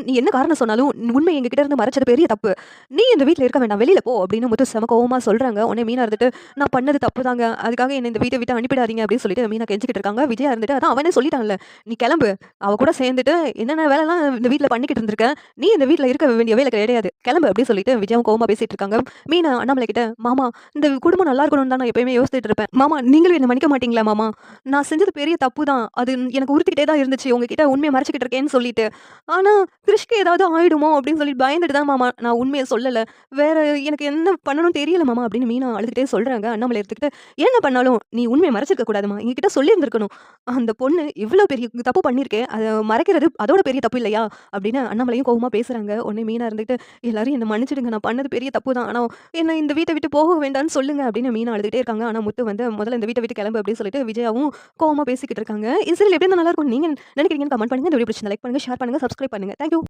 நீ என்ன காரணம் சொன்னாலும் உண்மை எங்ககிட்ட இருந்து மறைச்சது பெரிய தப்பு. நீ இந்த வீட்ல இருக்க வேண்டாம். வெளியில போ அப்படின்னு முத்து செம கோவமா சொல்றாங்க. உடனே மீனா இருந்துட்டு, நான் பண்ணது தப்பு தாங்க. அதுக்காக என்ன இந்த வீட்ட விட்டு அனுப்பிடாதீங்க அப்படின்னு சொல்லிட்டு மீனா கெஞ்சிக்கிட்டு இருக்காங்க. விஜயா இருந்துட்டு, அதான் அவனே சொல்லிட்டான்ல. நீ கிளம்பு. அவ கூட சேர்ந்துட்டு என்னென்ன வேலைலாம் இந்த வீட்ல பண்ணிக்கிட்டு இருந்திருக்க. நீ இந்த வீட்ல இருக்க வேண்டிய வேலை கிடையாது. கிளம்பு அப்படின்னு சொல்லிட்டு விஜயாவும் கோவமா பேசிட்டு இருக்காங்க. மீனா அண்ணாமலை கிட்ட, மாமா இந்த குடும்பம் நல்லா இருக்கணும்னு தான் நான் எப்பயுமே யோசிச்சுட்டு இருப்பேன். மாமா நீங்களும் என்ன மன்னிக்க மாட்டீங்களா மாமா? நான் செஞ்சது பெரிய தப்பு தான். அது எனக்கு உறுத்திக்கிட்டே தான் இருந்துச்சு. உங்ககிட்ட உண்மைய மறைச்சுக்கிட்டு இருக்கேன்னு சொல்லிட்டு. ஆனா கிறிஷ்க்கு ஏதாவது ஆயிடுமோ அப்படின்னு சொல்லி பயந்துட்டு தான் மாமா நான் உண்மைய சொல்லல. வேற எனக்கு என்ன பண்ணணும்னு தெரியல மாமா அப்படின்னு மீனா அழுதுகிட்டே சொல்றாங்க. அண்ணாமலை எடுத்துக்கிட்டு, என்ன பண்ணாலும் நீ உண்மைய மறைச்சிருக்க கூடாதும்மா. என்கிட்ட சொல்லியிருந்திருக்கணும். அந்த பொண்ணு இவ்ளோ பெரிய தப்பு பண்ணியிருக்கே. அத மறைக்கிறது அதோட பெரிய தப்பு இல்லையா? அப்படின்னு அண்ணாமலையும் கோவமா பேசுறாங்க. உடனே மீனா இருந்துகிட்டு, எல்லாரும் என்ன மன்னிச்சுடுங்க. நான் பண்ணது பெரிய தப்பு தான். ஆனா என்ன இந்த வீட்ட விட்டு போக வேண்டாம்னு சொல்லுங்க அப்படின்னு மீனா அழுதுகிட்டே இருக்காங்க. ஆனா முத்து வந்து முதல்ல இந்த வீட்ட விட்டு கிளம்பு அப்படின்னு சொல்லிட்டு விஜயாவும் கோவமா பேசிக்கிட்டு இருக்காங்க. இந்த சீரியல் எப்படி இருந்தா நல்லா இருக்கும்னு நீங்க நினைக்கிறீங்கன்னு கமெண்ட் பண்ணுங்க. இந்த வீடியோ பிடிச்சிருந்தா லைக் பண்ணுங்க, ஷேர் பண்ணுங்க, சப்ஸ்கிரைப் பண்ணுங்க. Thank you.